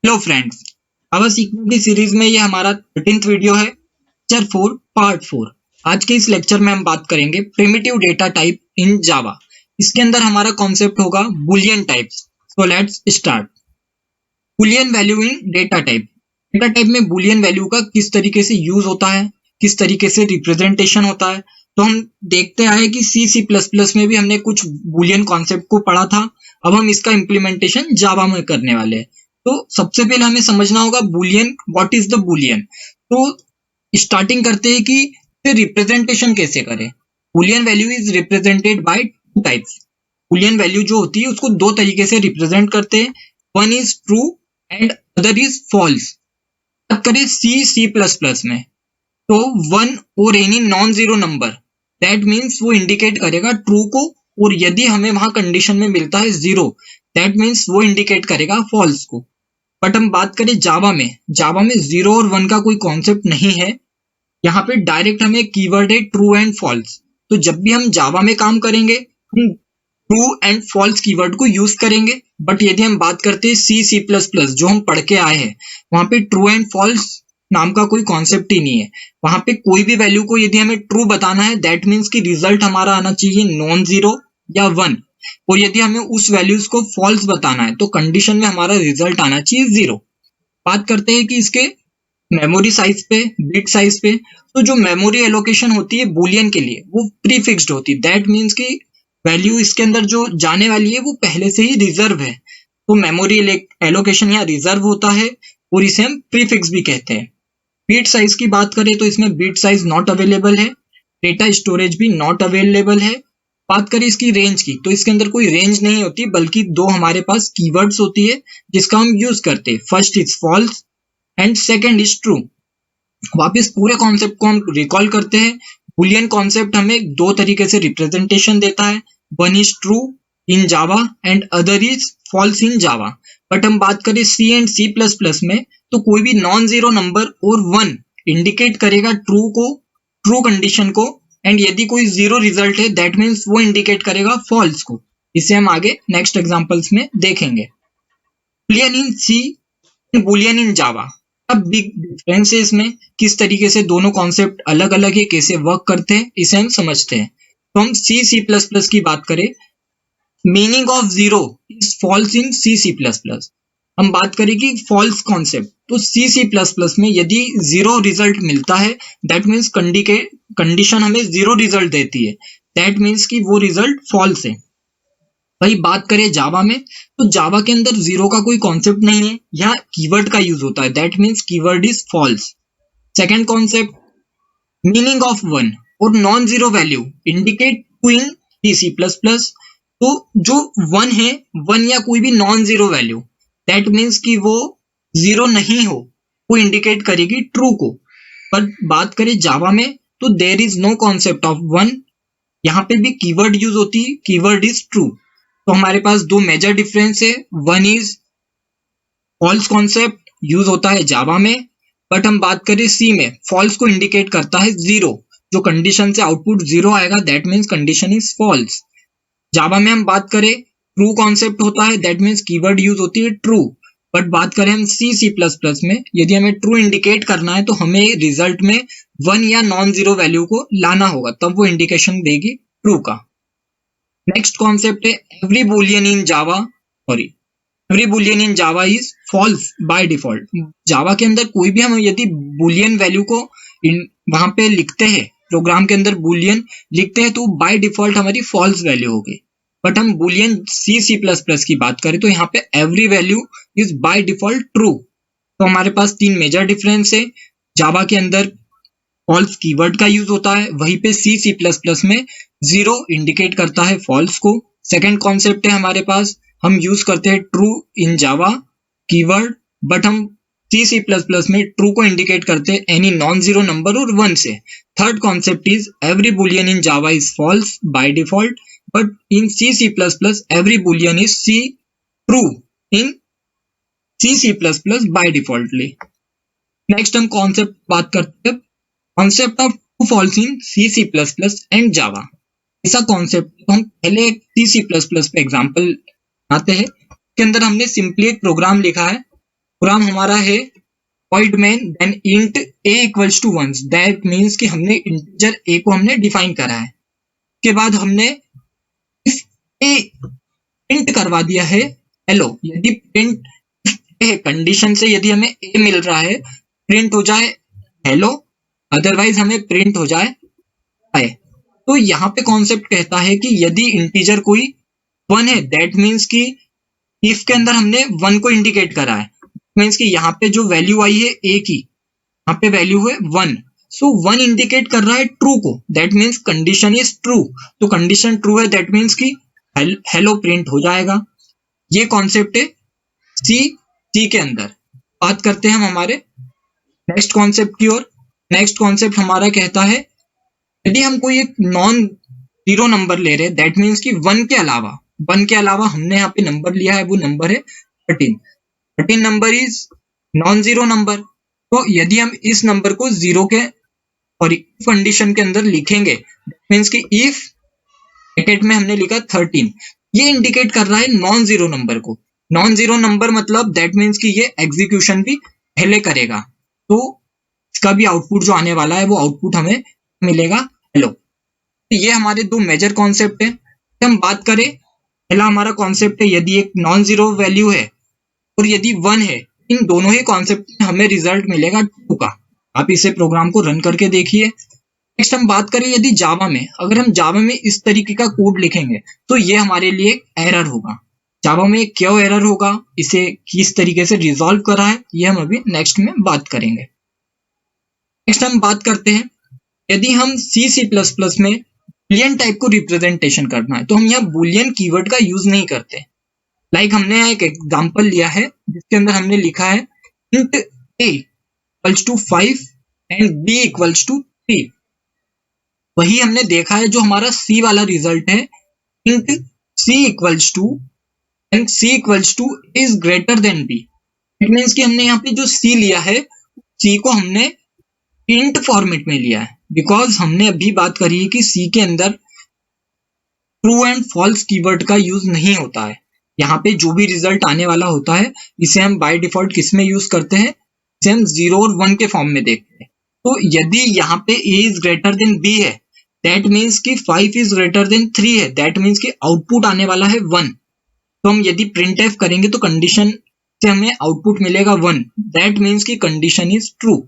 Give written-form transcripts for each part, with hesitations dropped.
Hello friends, our सीखने की series में ये हमारा 13th वीडियो है। Lecture 4 part 4। आज के इस लेक्चर में हम बात करेंगे प्रिमिटिव डेटा टाइप इन जावा। इसके अंदर हमारा कॉन्सेप्ट होगा Boolean types. So let's start. Boolean value in data type. Data type में बुलियन वैल्यू का किस तरीके से यूज होता है, किस तरीके से रिप्रेजेंटेशन होता है। तो हम देखते आए कि सी प्लस प्लस में भी हमने कुछ बुलियन कॉन्सेप्ट को पढ़ा था। अब हम इसका इम्प्लीमेंटेशन जावा में करने वाले हैं। तो सबसे पहले हमें समझना होगा Boolean, what is the Boolean. तो स्टार्टिंग करते हैं कि रिप्रेजेंटेशन कैसे करें। Boolean value is represented by two types. Boolean value जो होती है उसको दो तरीके से रिप्रेजेंट करते हैं। One is true and other is false. बात करें सी प्लस प्लस में, तो वन और any non zero number, that means वो इंडिकेट करेगा ट्रू को। और यदि हमें वहां कंडीशन में मिलता है जीरो, दैट मीन्स वो इंडिकेट करेगा फॉल्स को। बट हम बात करें जावा में, जावा में जीरो और वन का कोई कॉन्सेप्ट नहीं है। यहाँ पे डायरेक्ट हमें कीवर्ड है ट्रू एंड फॉल्स। तो जब भी हम जावा में काम करेंगे, हम ट्रू एंड फॉल्स कीवर्ड को यूज करेंगे। बट यदि हम बात करते हैं सी प्लस प्लस जो हम पढ़ के आए हैं, वहां पे ट्रू एंड फॉल्स नाम का कोई कॉन्सेप्ट ही नहीं है। वहां पे कोई भी वैल्यू को यदि हमें ट्रू बताना है, दैट मीन्स कि रिजल्ट हमारा आना चाहिए नॉन जीरो या वन। और यदि हमें उस वैल्यूज को फॉल्स बताना है, तो कंडीशन में हमारा रिजल्ट आना चाहिए जीरो। बात करते हैं कि इसके मेमोरी साइज पे, बिट साइज पे। तो जो मेमोरी एलोकेशन होती है बुलियन के लिए, वो प्री फिक्स्ड होती है। दैट मीन्स कि वैल्यू इसके अंदर जो जाने वाली है वो पहले से ही रिजर्व है। तो मेमोरी एलोकेशन यहाँ रिजर्व होता है और इसे हम प्रीफिक्स भी कहते हैं। बीट साइज की बात करें तो इसमें बीट साइज नॉट अवेलेबल है, डेटा स्टोरेज भी नॉट अवेलेबल है। बात करें इसकी रेंज की, तो इसके अंदर कोई रेंज नहीं होती, बल्कि दो हमारे पास कीवर्ड्स होती है जिसका हम यूज करते हैं। First is false and second is true. वापस पूरे कॉन्सेप्ट को हम रिकॉल करते हैं। बुलियन कॉन्सेप्ट हमें दो तरीके से रिप्रेजेंटेशन देता है। One is true in Java and other is false in Java. But हम बात करें सी एंड सी प्लस प्लस में, तो कोई भी नॉन जीरो नंबर और वन इंडिकेट करेगा ट्रू को, ट्रू कंडीशन को। एंड यदि कोई जीरो रिजल्ट है, दैट मीन्स वो इंडिकेट करेगा फॉल्स को। इसे हम आगे नेक्स्ट एग्जांपल्स में देखेंगे। Boolean in C, Boolean in जावा। अब बिग डिफरेंस है इसमें, किस तरीके से दोनों कॉन्सेप्ट अलग अलग है, कैसे वर्क करते हैं, इसे हम समझते हैं। तो हम सी प्लस प्लस की बात करें, meaning of zero is false in C plus plus. हम बात करें कि फॉल्स कॉन्सेप्ट, तो सी प्लस प्लस में यदि जीरो रिजल्ट मिलता है, दैट मीन्स कंडीशन हमें जीरो रिजल्ट देती है, दैट मीन्स कि वो रिजल्ट फॉल्स है। भाई बात करें जावा में, तो जावा के अंदर जीरो का कोई कॉन्सेप्ट नहीं है, यहाँ कीवर्ड का यूज होता है। That means keyword is false. Second concept, meaning of one और non zero value indicate to in C plus plus. तो जो वन है, वन या कोई भी non zero value, that means कि वो जीरो नहीं हो, वो इंडिकेट करेगी ट्रू को। पर बात करें जावा में, तो there is no concept of one. यहाँ पे भी कीवर्ड यूज होती है, कीवर्ड इज ट्रू। तो हमारे पास दो मेजर डिफरेंस है। One is false concept use होता है जावा में, बट हम बात करें सी में, फॉल्स को इंडिकेट करता है जीरो। जो कंडीशन से आउटपुट जीरो आएगा, that means condition is false. Java में हम बात करें, ट्रू कॉन्सेप्ट होता है, दैट मीन्स कीवर्ड यूज होती है ट्रू। बट बात करें हम सी प्लस प्लस में, यदि हमें ट्रू इंडिकेट करना है, तो हमें रिजल्ट में वन या नॉन जीरो वैल्यू को लाना होगा, तब वो इंडिकेशन देगी ट्रू का। नेक्स्ट कॉन्सेप्ट है every boolean in Java, sorry, every boolean in Java is false by default. Java के अंदर कोई भी हम यदि बुलियन वैल्यू को वहां पे लिखते हैं, प्रोग्राम के अंदर बुलियन लिखते हैं, तो बाय डिफॉल्ट हमारी फॉल्स वैल्यू होगी। बट हम बुलियन सी प्लस प्लस की बात करें, तो यहाँ पे every value is by default true. तो हमारे पास तीन मेजर डिफरेंस है। जावा के अंदर फॉल्स कीवर्ड का यूज होता है, वहीं पे सी प्लस प्लस में जीरो इंडिकेट करता है फॉल्स को। सेकंड कॉन्सेप्ट है हमारे पास, हम यूज करते हैं true in Java keyword, but हम सी प्लस प्लस में ट्रू को इंडिकेट करते हैं एनी नॉन जीरो नंबर और वन से। Third concept is every boolean in Java is false by default, but in C plus plus every boolean is C true in C plus plus by defaultly. Next हम concept बात करते हैं, concept of true false in C plus plus and Java. ऐसा concept, तो हम पहले सी plus plus पे example आते हैं। इसके अंदर हमने सिंपली एक प्रोग्राम लिखा है, प्रोग्राम हमारा है void main then int a equals to 1, that means कि हमने इंटीजर a को हमने डिफाइन करा है। उसके बाद हमने if a प्रिंट करवा दिया है हेलो, यदि प्रिंट है कंडीशन से यदि हमें a मिल रहा है प्रिंट हो जाए हेलो, अदरवाइज हमें प्रिंट हो जाए है। तो यहाँ पे कॉन्सेप्ट कहता है कि यदि इंटीजर कोई 1 है दैट मीन्स कि इफ के अंदर हमने 1 को इंडिकेट करा है, मीन्स कि यहाँ पे जो वैल्यू आई है a की, यहाँ पे वैल्यू है 1, सो 1 इंडिकेट कर रहा है ट्रू को, that means condition is true. तो कंडीशन ट्रू है दैट मीन्स कि हेलो प्रिंट हो जाएगा। ये कॉन्सेप्ट है सी के अंदर। बात करते हैं हम हमारे नेक्स्ट कॉन्सेप्ट की ओर। नेक्स्ट कॉन्सेप्ट हमारा कहता है यदि हम कोई एक नॉन जीरो नंबर ले रहे हैं दैट मीन्स कि 1 के अलावा हमने यहाँ पे नंबर लिया है, वो नंबर है 13 number is non zero number. तो यदि हम इस नंबर को जीरो के और कंडीशन के अंदर लिखेंगे मीन्स कि इफ ब्रैकेट में हमने लिखा 13, ये इंडिकेट कर रहा है नॉन जीरो नंबर को। नॉन जीरो नंबर मतलब दैट मीन्स कि ये एग्जीक्यूशन भी पहले करेगा, तो इसका भी आउटपुट जो आने वाला है वो आउटपुट हमें मिलेगा हेलो। तो ये हमारे दो मेजर कॉन्सेप्ट है। हम बात करें, पहला हमारा कॉन्सेप्ट है यदि एक नॉन जीरो वैल्यू है और यदि 1 है, इन दोनों ही कॉन्सेप्ट में हमें रिजल्ट मिलेगा 2 का। आप इसे प्रोग्राम को रन करके देखिए। नेक्स्ट हम बात करें यदि जावा में, अगर हम जावा में इस तरीके का कोड लिखेंगे तो ये हमारे लिए एक एरर होगा। जावा में क्यों एरर होगा, इसे किस तरीके से रिजॉल्व करा है, ये हम अभी नेक्स्ट में बात करेंगे। नेक्स्ट हम बात करते हैं यदि हम C++ में बूलियन टाइप को रिप्रेजेंटेशन करना है तो हम यहाँ बूलियन कीवर्ड का यूज नहीं करते। लाइक हमने यहाँ एक एग्जांपल लिया है जिसके अंदर हमने लिखा है int a equals to 5 and b equals to 3। वही हमने देखा है जो हमारा C वाला रिजल्ट है int c equals to and c equals to is greater than b। It means कि हमने यहाँ पे जो C लिया है C को हमने इंट फॉर्मेट में लिया है, बिकॉज हमने अभी बात करी है कि C के अंदर ट्रू एंड फॉल्स कीवर्ड का यूज नहीं होता है। यहाँ पे जो भी रिजल्ट आने वाला होता है इसे हम बाय डिफॉल्ट किस में यूज करते हैं, इसे हम 0 और 1 के फॉर्म में देखते हैं। तो यदि यहाँ पे a is greater than b है दैट मीन्स कि 5 इज ग्रेटर देन 3 है, दैट मीन्स कि आउटपुट आने वाला है 1। तो हम यदि प्रिंट एफ करेंगे तो कंडीशन से हमें आउटपुट मिलेगा 1, दैट मीन्स कि कंडीशन इज ट्रू।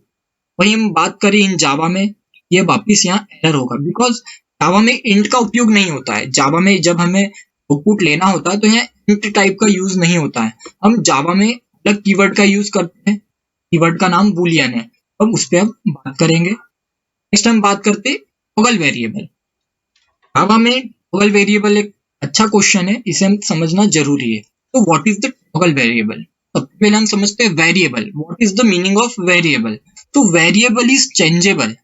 वही हम बात करें इन जावा में, ये वापिस यहाँ एरर होगा बिकॉज जावा में इंट का उपयोग नहीं होता है। जावा में जब हमें आउटपुट लेना होता है तो यहाँ इंट टाइप का यूज नहीं होता है। हम जावा में अलग कीवर्ड का यूज करते हैं, कीवर्ड का नाम बूलियन है, अब उस पर हम बात करेंगे। नेक्स्ट हम बात करते टॉगल वेरिएबल। जावा में टॉगल वेरिएबल एक अच्छा क्वेश्चन है, इसे हम समझना जरूरी है। तो what is the toggle variable? सबसे पहले हम समझते हैं variable. What is the meaning of variable? तो वेरिएबल इज चेंजेबल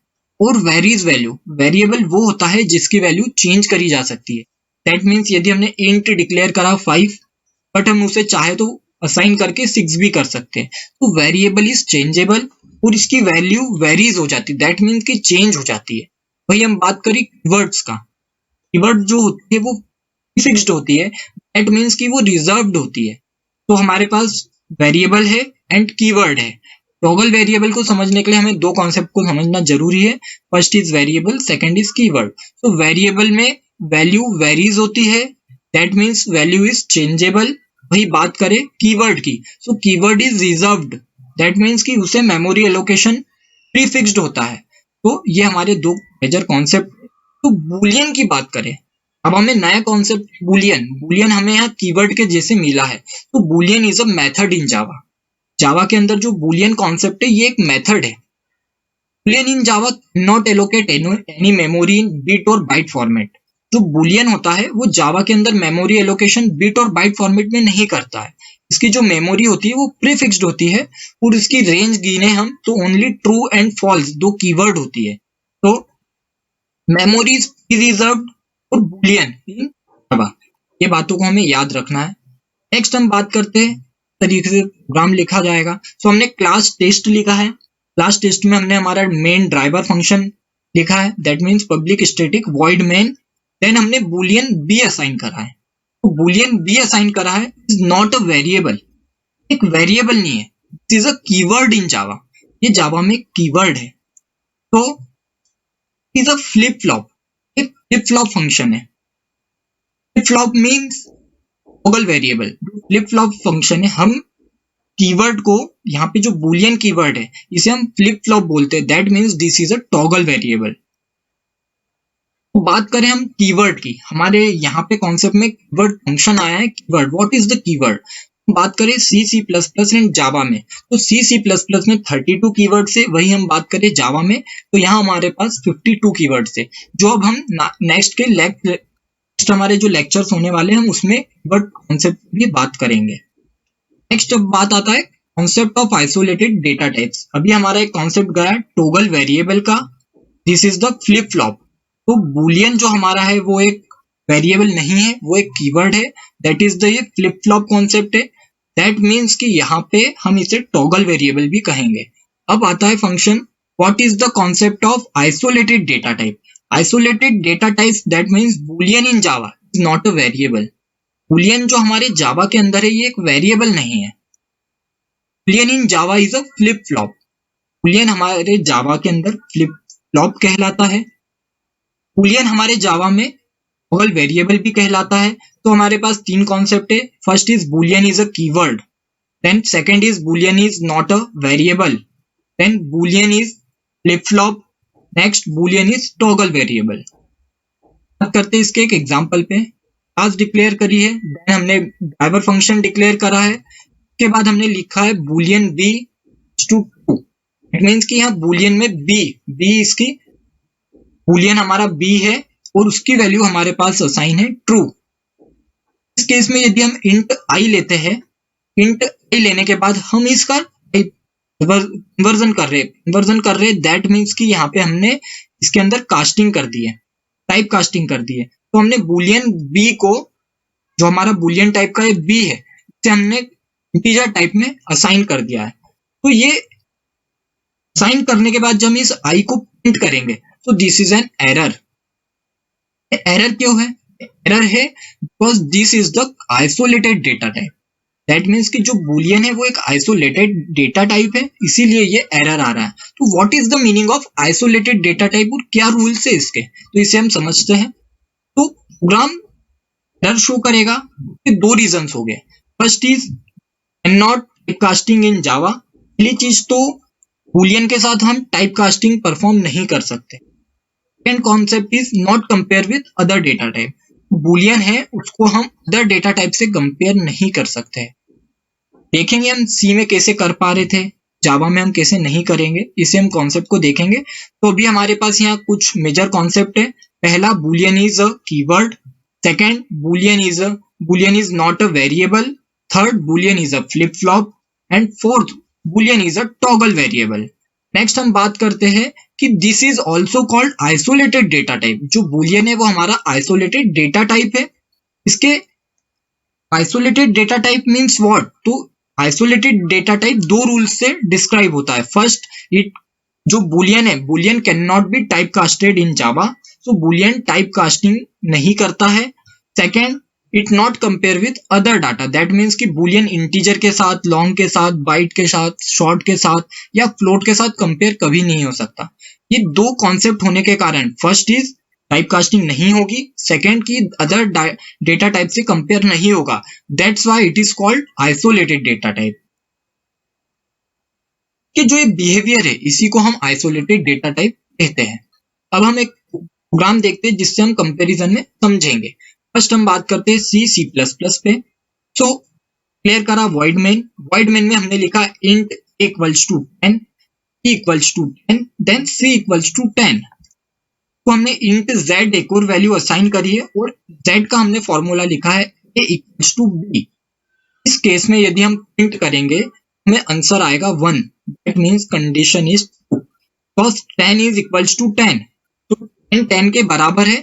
और वेरीज वैल्यू। वेरिएबल वो होता है जिसकी वैल्यू चेंज करी जा सकती है। दैट मीन्स यदि हमने इंट डिक्लेयर करा 5 बट हम उसे चाहे तो असाइन करके 6 भी कर सकते हैं। तो वेरिएबल इज चेंजेबल और इसकी वैल्यू वेरीज हो जाती है, दैट मीन्स कि चेंज हो जाती है। वही हम बात करें कीवर्ड्स का, कीवर्ड जो होती है वो फिक्स्ड होती है, दैट मीन्स कि वो रिजर्व्ड होती है। तो हमारे पास वेरिएबल है एंड कीवर्ड है। टॉगल वेरिएबल को समझने के लिए हमें दो कॉन्सेप्ट को समझना जरूरी है, first is variable, second is keyword. तो वेरिएबल में वैल्यू वेरीज होती है, that means value is changeable. वही बात करें कीवर्ड की, so keyword is reserved, that means कि उसे मेमोरी एलोकेशन प्रीफिक्स्ड होता है। तो ये हमारे दो मेजर कॉन्सेप्ट। तो बूलियन की बात करें, अब हमें नया कॉन्सेप्ट बूलियन, बूलियन हमें यहाँ कीवर्ड के जैसे मिला है। तो boolean is a method in Java. Java के अंदर जो बूलियन कॉन्सेप्ट है ये एक मेथड है। Boolean in Java not allocate any memory in bit और बाइट फॉर्मेट। जो बूलियन होता है वो जावा के अंदर मेमोरी एलोकेशन बिट और बाइट फॉर्मेट में नहीं करता है। इसकी जो मेमोरी होती है वो प्रीफिक्स्ड होती है और इसकी रेंज गिने हम तो ओनली ट्रू एंड फॉल्स दो कीवर्ड होती है। तो मेमोरी इज रिजर्व्ड और बूलियन इन जावा, ये बातों को हमें याद रखना है। नेक्स्ट हम बात करते हैं तरीके से प्रोग्राम लिखा जाएगा। सो हमने क्लास टेस्ट लिखा है, क्लास टेस्ट में हमने हमारा मेन ड्राइवर फंक्शन लिखा है, that means public static void main. Then हमने बूलियन बी असाइन करा है। तो बूलियन बी असाइन करा है इज नॉट अ वेरिएबल, एक वेरिएबल नहीं है, this is a keyword in Java, ये जावा में कीवर्ड है। तो इज अ फ्लिप फ्लॉप, एक फ्लिप फ्लॉप फंक्शन है। Flip flop means toggle variable. Flip flop function है, हम कीवर्ड को, यहाँ पे जो बूलियन कीवर्ड है इसे हम फ्लिप फ्लॉप बोलते हैं, that means this is a toggle variable. तो बात करें हम कीवर्ड की, हमारे यहाँ पे कॉन्सेप्ट में कीवर्ड फंक्शन आया है। Keyword, what is the keyword? बात करें सी सी प्लस प्लस एंड जावा में, तो सी सी प्लस प्लस में 32 कीवर्ड से, वही हम बात करें जावा में तो यहाँ हमारे पास 52 कीवर्ड से, जो अब हम नेक्स्ट के नेक्स्ट हमारे जो लेक्चर्स होने वाले हैं हम उसमें कीवर्ड कॉन्सेप्ट की बात करेंगे। नेक्स्ट अब बात आता है concept of isolated data types. अभी हमारा एक कॉन्सेप्ट गया टॉगल वेरिएबल का, this is the flip flop. तो बूलियन जो हमारा है वो एक वेरिएबल नहीं है, वो एक कीवर्ड है, दैट इज द ये फ्लिप फ्लॉप कॉन्सेप्ट है। दैट मीन्स कि यहाँ पे हम इसे टॉगल वेरिएबल भी कहेंगे। अब आता है function, what is the concept of isolated data type? Isolated data type that means Boolean in Java is not a variable. Boolean जो हमारे जावा के अंदर है ये एक वेरिएबल नहीं है। Boolean in Java is a flip flop. Boolean हमारे जावा के अंदर फ्लिप फ्लॉप कहलाता है। बूलियन हमारे जावा में टॉगल वेरिएबल भी कहलाता है। तो हमारे पास तीन कॉन्सेप्ट है। First is boolean is a keyword, then second is boolean is not a variable, then boolean is flip flop, next boolean is toggle variable. बात करते हैं इसके एक एग्जांपल पे। क्लास डिक्लेयर करी है, देन हमने ड्राइवर फंक्शन डिक्लेयर करा है, उसके बाद हमने लिखा है boolean b to true. It means कि यहाँ बूलियन में b इसकी बूलियन हमारा b है और उसकी वैल्यू हमारे पास असाइन है ट्रू। इस केस में यदि हम इंट i लेते हैं, इंट i लेने के बाद हम इसका कन्वर्जन कर रहे दैट मीन्स कि यहाँ पे हमने इसके अंदर कास्टिंग कर दी है, टाइप कास्टिंग कर दी है। तो हमने बूलियन b को, जो हमारा बूलियन टाइप का b है, इसे हमने इंटीजर टाइप में असाइन कर दिया है। तो ये असाइन करने के बाद जब हम इस i को प्रिंट करेंगे तो this is an error. Error क्यों है? एरर है because this is the isolated data type. That means कि जो बूलियन है वो एक आइसोलेटेड डेटा टाइप है, इसीलिए ये एरर आ रहा है। तो what is the meaning of isolated data type और क्या रूल्स है इसके, तो इसे हम समझते हैं। तो प्रोग्राम एरर शो करेगा, दो रीजंस हो गए। First is can not type casting in Java. पहली चीज तो बूलियन के साथ हम टाइप कास्टिंग परफॉर्म नहीं कर सकते। Second concept is not compare with other data type. Boolean है उसको हम अदर डेटा टाइप से कंपेयर नहीं कर सकते। देखेंगे हम सी में कैसे कर पा रहे थे, जावा में हम कैसे नहीं करेंगे, इसे हम कॉन्सेप्ट को देखेंगे। तो अभी हमारे पास यहाँ कुछ मेजर कॉन्सेप्ट है। पहला, Boolean is a keyword. Second, Boolean is not a variable. Third, Boolean is a flip flop and fourth, Boolean is a toggle variable. Next हम बात करते हैं कि this is also called isolated data type. जो Boolean है वो हमारा isolated data type है। इसके isolated data type means what? तो आइसोलेटेड डेटा टाइप दो रूल्स से डिस्क्राइब होता है। फर्स्ट, इट जो बूलियन है, Boolean can not be type casted in Java, so Boolean type casting नहीं करता है। Second, it not compare with other data. That means कि बूलियन इंटीजर के साथ, लॉन्ग के साथ, बाइट के साथ, शॉर्ट के साथ या फ्लोट के साथ कंपेयर कभी नहीं हो सकता। ये दो कॉन्सेप्ट होने के कारण फर्स्ट इज टाइप कास्टिंग नहीं होगी, सेकेंड की अदर डेटा टाइप से कंपेयर नहीं होगा। That's why it is called isolated data type. कि जो ये बिहेवियर है इसी को हम आइसोलेटेड डेटा टाइप कहते हैं। अब हम एक प्रोग्राम देखते हैं जिससे हम कंपैरिजन में समझेंगे। फर्स्ट हम बात करते हैं सी सी प्लस प्लस पे। सो क्लियर करा वॉइड मेन में हमने लिखा int equals to 10, equals to 10, then c equals to 10। तो हमने इंट z एक और वैल्यू असाइन करी है और z का हमने फॉर्मूला लिखा है a इक्वल्स टू b। इस केस में यदि हम प्रिंट करेंगे हमें आंसर आएगा 1। That means condition is true because 10 is equals to 10। तो 10 10 के बराबर है,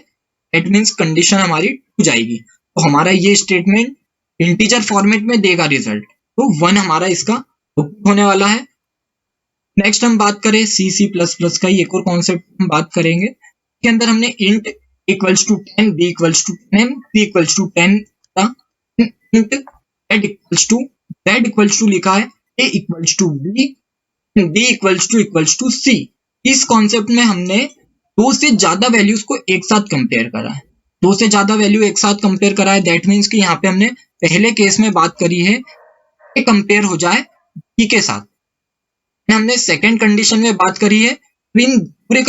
दैट मींस कंडीशन हमारी ट्रू जाएगी। तो हमारा ये स्टेटमेंट इंटीजर फॉर्मेट में देगा रिजल्ट, तो 1 हमारा इसका होने वाला है। नेक्स्ट हम बात करें सी सी प्लस प्लस का ही एक और कॉन्सेप्ट हम बात करेंगे। के अंदर हमने int equals to 10, b equals to 10, c equals to 10 int z equals to लिखा है A equals to B, B equals to C. इस कॉन्सेप्ट में हमने दो से ज्यादा वैल्यूज को एक साथ कंपेयर करा है। दो से ज्यादा वैल्यू एक साथ कंपेयर करा है, दैट मीन्स कि यहाँ पे हमने पहले केस में बात करी है ए कंपेयर हो जाए बी के साथ, हमने सेकंड कंडीशन में बात करी है इन पूरे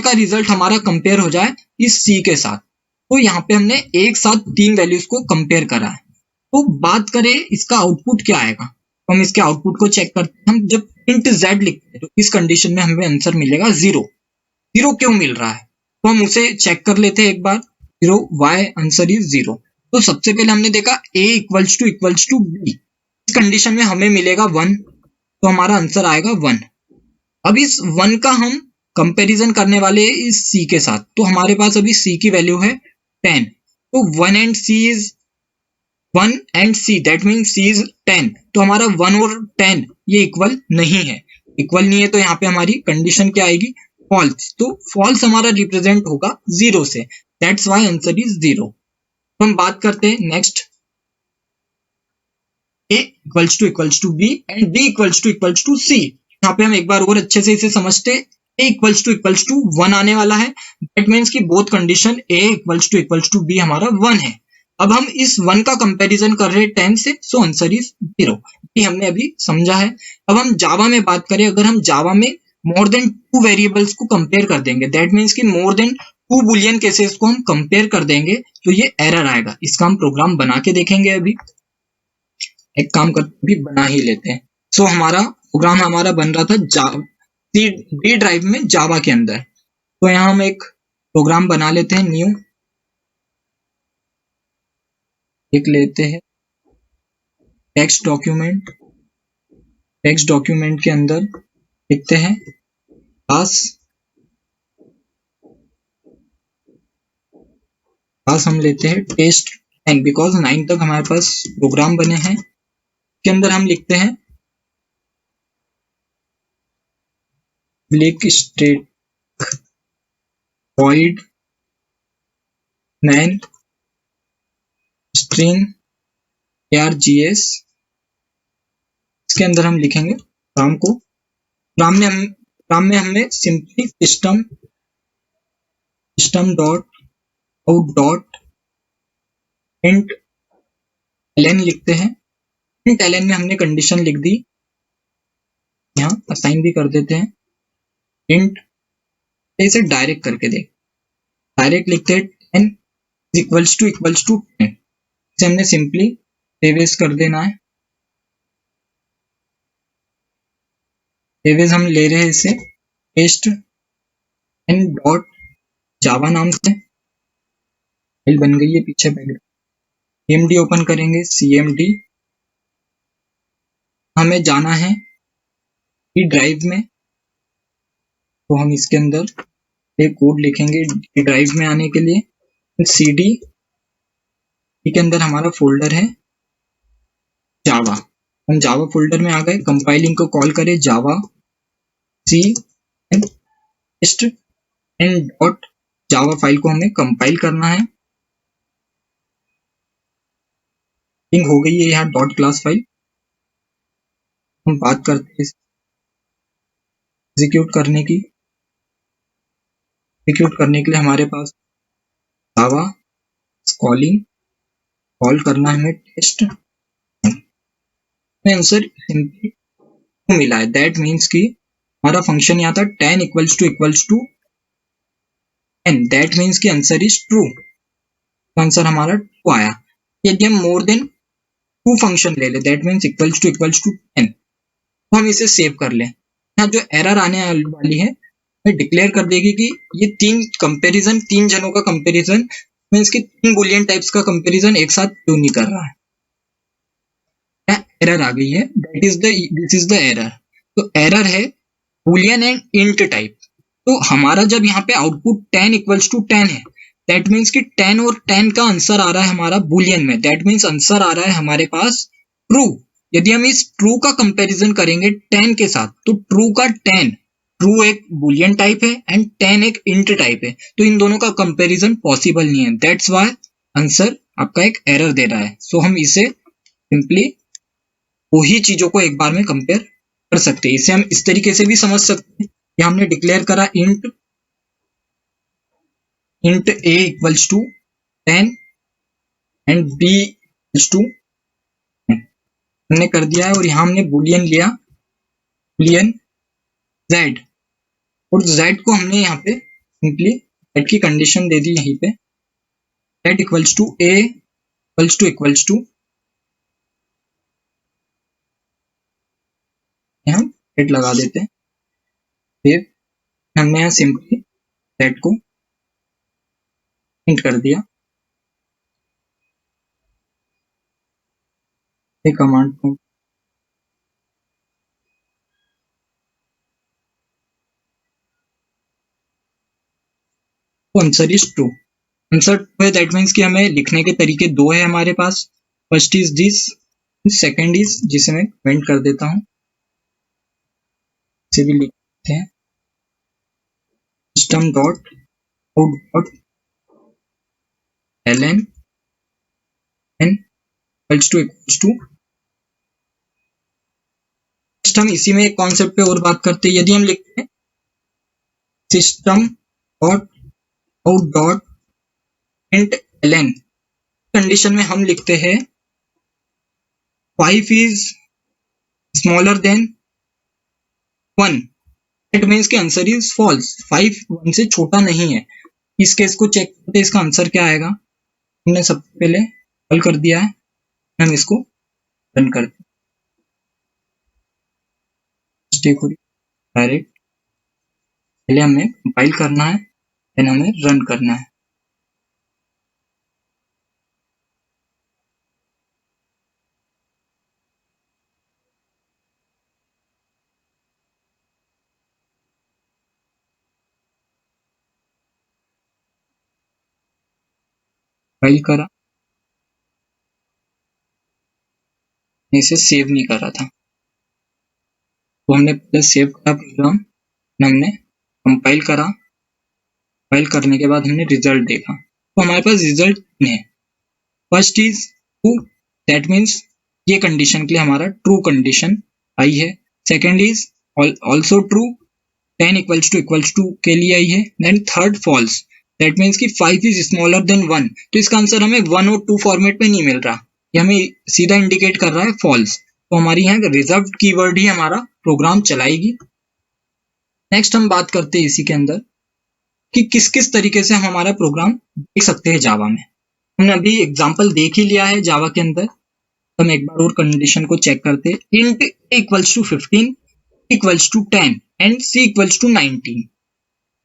का रिजल्ट हमारा कंपेयर हो जाए इस सी के साथ। तो यहाँ पे हमने एक साथ तीन वैल्यूज को कंपेयर करा है। तो बात करें इसका आउटपुट क्या आएगा, तो हम इसके आउटपुट को चेक करते हैं। हम जब इंट जेड लिखते हैं तो इस कंडीशन में हमें आंसर मिलेगा 0। 0 क्यों मिल रहा है, तो हम उसे चेक कर लेते हैं एक बार। 0 वाई आंसर इज 0। तो सबसे पहले हमने देखा ए इक्वल्स टू बी, इस कंडीशन में हमें मिलेगा 1, तो हमारा आंसर आएगा 1। अब इस 1 का हम कंपैरिजन करने वाले इस सी के साथ, तो हमारे पास अभी सी की वैल्यू है 10, तो 1 and c that mean c is 10। तो हमारा 1 और 10 ये इक्वल नहीं है, तो यहाँ पे हमारी कंडीशन क्या आएगी, फॉल्स। तो फॉल्स हमारा रिप्रेजेंट होगा 0 से, दैट्स व्हाई आंसर इज 0। तो हम बात करते हैं next, A equals to B and B equals to C. यहाँ पे हम एक बार और अच्छे से इसे समझते हैं। ए इक्वल्स टू 1 आने वाला है, दैट मीन्स कि both condition a equals to b हमारा 1 है। अब हम इस 1 का कंपैरिजन कर रहे हैं 10 से, सो आंसर इज 0। ये हमने अभी समझा है। अब हम जावा में बात करें, अगर हम जावा में मोर देन 2 वेरिएबल्स को कंपेयर कर देंगे, दैट मीन्स कि मोर देन 2 बुलियन केसेस को हम कंपेयर कर देंगे, तो ये एरर आएगा। इसका हम प्रोग्राम बना के देखेंगे। अभी एक काम करते भी बना ही लेते हैं। सो हमारा प्रोग्राम हमारा बन रहा था डी ड्राइव में जावा के अंदर। तो यहाँ हम एक प्रोग्राम बना लेते हैं, न्यू एक लेते हैं टेक्स्ट डॉक्यूमेंट के अंदर लिखते हैं क्लास हम लेते हैं टेस्ट 9, बिकॉज 9 तक हमारे पास प्रोग्राम बने हैं। के अंदर हम लिखते हैं bleak state void main string args। इसके अंदर हम लिखेंगे प्रोग्राम को। प्रोग्राम में हमने simply system dot out dot int ln लिखते हैं। इंट ln में हमने कंडीशन लिख दी, यहाँ असाइन भी कर देते हैं इंट, इसे डायरेक्ट करके देख, डायरेक्ट लिखते हैं 10 इक्वल्स टू 10। इसे हमने सिंपली सेवेज कर देना है। सेवेज हम ले रहे हैं इसे टेस्ट एंड डॉट जावा नाम से, फाइल बन गई है पीछे बैकग्राउंड। cmd ओपन करेंगे, cmd हमें जाना है डी ड्राइव में, तो हम इसके अंदर एक कोड लिखेंगे डी ड्राइव में आने के लिए। cd के अंदर हमारा फोल्डर है जावा, हम जावा फोल्डर में आ गए। कंपाइलिंग को कॉल करें Java C test and dot Java, file को हमें कंपाइल करना है। हो गई है यहाँ डॉट क्लास फाइल। हम बात करते हैं एग्जीक्यूट करने की। एग्जीक्यूट करने के लिए हमारे पास जावा कॉल करना है हमें टेस्ट, आंसर सिंपली मिला है। दैट मीन्स कि हमारा फंक्शन यहाँ था 10 इक्वल्स टू 10, दैट मीन्स कि आंसर इज ट्रू। आंसर हमारा ट्रू आया। यदि हम मोर देन 2 फंक्शन ले ले, दैट मीन्स इक्वल्स टू 10, तो हम इसे सेव कर लें। यहाँ जो एरर आने वाली है डिक्लेयर कर देगी कि ये तीन जनों का कंपैरिजन मीन्स कि 3 बुलियन टाइप्स का कंपैरिजन एक साथ क्यों नहीं कर रहा है। एरर आ गई है, दिस इज द एरर। तो एरर है बुलियन एंड इंट टाइप। तो हमारा जब यहाँ पे आउटपुट 10 इक्वल्स टू 10 है, दैट मीन्स कि 10 और 10 का आंसर आ रहा है हमारा बुलियन में, दैट मीन्स आंसर आ रहा है हमारे पास ट्रू। यदि हम इस ट्रू का कंपैरिजन करेंगे 10 के साथ, तो ट्रू एक बुलियन टाइप है एंड 10 एक इंट टाइप है, तो इन दोनों का कंपैरिजन पॉसिबल नहीं है। दैट्स व्हाई आंसर आपका एक एरर दे रहा है। सो हम इसे सिंपली वो ही चीजों को एक बार में कंपेयर कर सकते हैं। इसे हम इस तरीके से भी समझ सकते हैं कि हमने डिक्लेयर करा int a equals to 10 and b equals to, हमने कर दिया है। और यहाँ हमने बुलियन लिया, बुलियन z, और z को हमने यहाँ पे सिंपली z की कंडीशन दे दी यहीं पे, z equals to a equals to यहाँ z लगा देते हैं। फिर हमने यहाँ सिंपली z को प्रिंट कर दिया। कमांड को answer is true, answer true है। दैट मीन्स कि हमें लिखने के तरीके दो है हमारे पास। First is this, second is, जिसे मैं कमेंट कर देता हूँ, इसे भी लिखते हैं system dot out dot ln n equals to. हम इसी में एक कॉन्सेप्ट पे और बात करते हैं। यदि हम लिखते हैं system dot out dot print ln, condition में हम लिखते हैं 5 is smaller than 1, it means कि आंसर इज फॉल्स, 5 1 से छोटा नहीं है। इस केस को चेक करते हैं, इसका आंसर क्या आएगा। हमने सबसे पहले हल कर दिया है, हम इसको रन करते हैं। डायरेक्ट पहले हमें कंपाइल करना है, देन हमें रन करना है। फाइल करा, इसे सेव नहीं करा था, तो हमने पहले सेव करा प्रोग्राम, हमने कंपाइल करा, कंपाइल करने के बाद हमने रिजल्ट देखा, तो हमारे पास रिजल्ट है। First is true, that means ये कंडीशन के लिए हमारा ट्रू कंडीशन आई है। Second is also true, 10 equals to के लिए आई है। Then third false, that means कि 5 इज स्मॉलर देन 1, तो इसका आंसर हमें 1 और 2 फॉर्मेट में नहीं मिल रहा, ये हमें सीधा इंडिकेट कर रहा है फॉल्स। तो हमारी यहाँ रिजर्व कीवर्ड ही हमारा प्रोग्राम चलाएगी। नेक्स्ट हम बात करते हैं इसी के अंदर कि किस किस तरीके से हम हमारा प्रोग्राम देख सकते हैं जावा में। हमने अभी एग्जाम्पल देख ही लिया है जावा के अंदर, हम एक बार और कंडीशन को चेक करते हैं। Int equals to 15 equals to 10 and c equals to 19,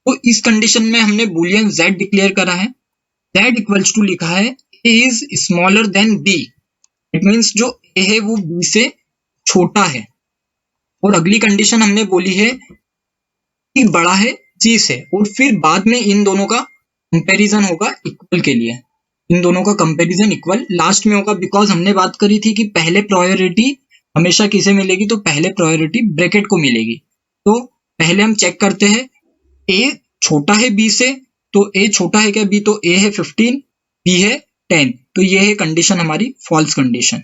तो इस कंडीशन में हमने बुलियन z डिक्लेयर करा है। z इक्वल्स टू लिखा है a is smaller than b, it means जो a है वो b से छोटा है। और अगली कंडीशन हमने बोली है कि बड़ा है c से, और फिर बाद में इन दोनों का कंपैरिजन होगा इक्वल के लिए, इन दोनों का कंपैरिजन इक्वल लास्ट में होगा, बिकॉज हमने बात करी थी कि पहले प्रायोरिटी हमेशा किसे मिलेगी, तो पहले प्रायोरिटी ब्रैकेट को मिलेगी। तो पहले हम चेक करते हैं a छोटा है b से, तो a छोटा है क्या b, तो a है 15, b है 10, तो ये है कंडीशन हमारी फॉल्स कंडीशन,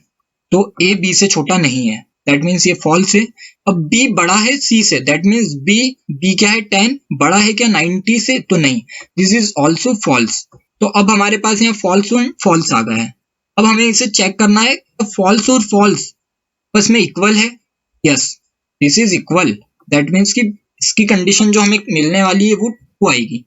तो a b से छोटा नहीं है, दैट मीन्स ये फॉल्स है। अब b बड़ा है c से, दैट मीन्स b क्या है 10, बड़ा है क्या 90 से, तो नहीं, दिस इज ऑल्सो फॉल्स। तो अब हमारे पास यहाँ फॉल्स और फॉल्स आ गया है। अब हमें इसे चेक करना है फॉल्स और फॉल्स बस में इक्वल है, yes this is equal, that means कि इसकी कंडीशन जो हमें मिलने वाली है वो ट्रू आएगी।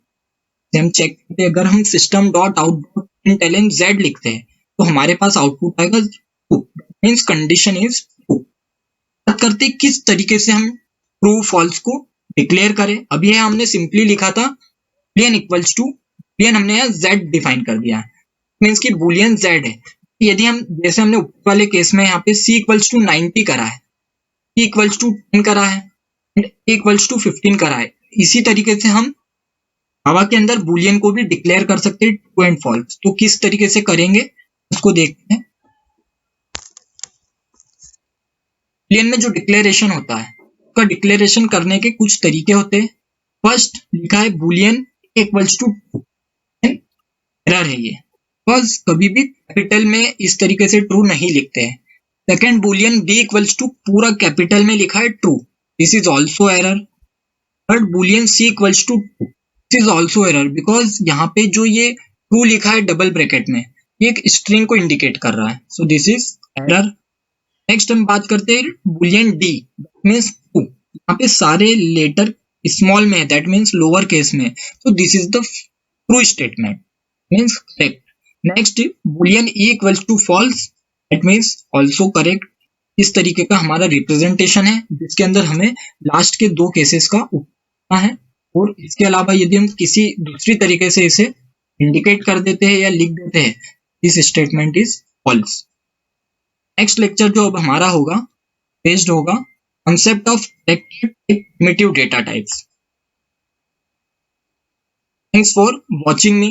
हम चेक करते हैं, अगर हम system dot out dot print ln z लिखते हैं तो हमारे पास आउटपुट आएगा true, means condition is true. बात करते हैं किस तरीके से हम ट्रू फॉल्स को डिक्लेयर करें। अभी है हमने सिंपली लिखा था बुलियन इक्वल्स टू, बुलियन हमने यहाँ z डिफाइन कर दिया है, मीन्स कि बुलियन z है। यदि हम जैसे हमने ऊपर वाले केस में यहाँ पे c इक्वल्स टू 90 करा है, c इक्वल्स टू 10 करा है, a इक्वल्स टू 15 करा है, इसी तरीके से हम जावा के अंदर बुलियन को भी डिक्लेयर कर सकते हैं ट्रू एंड फॉल्स। तो किस तरीके से करेंगे उसको देखते हैं। बुलियन में जो डिक्लेरेशन होता है उसका डिक्लेरेशन करने के कुछ तरीके होते हैं। फर्स्ट लिखा है boolean equals to true, error है ये, बिकॉज कभी भी कैपिटल में इस तरीके से ट्रू नहीं लिखते हैं, second boolean b equals to पूरा कैपिटल में लिखा है true, this is also error. Third boolean c equals to true, this is also error because यहाँ पे जो ये ट्रू लिखा है डबल ब्रैकेट में, ये एक स्ट्रिंग को इंडिकेट कर रहा है, so this is error. Next हम बात करते हैं बुलियन d, मीन्स ट्रू, यहाँ पे सारे लेटर स्मॉल में है, दैट मीन्स लोअर केस में, so this is the true statement, means correct। next boolean e equals to false, that means also correct। इस तरीके का हमारा रिप्रेजेंटेशन है जिसके अंदर हमें लास्ट के दो केसेस का उपयोग है, और इसके अलावा यदि हम किसी दूसरी तरीके से इसे इंडिकेट कर देते हैं या लिख देते हैं, this statement is false. Next lecture जो अब हमारा होगा बेस्ड होगा concept of primitive data types। Thanks for watching me.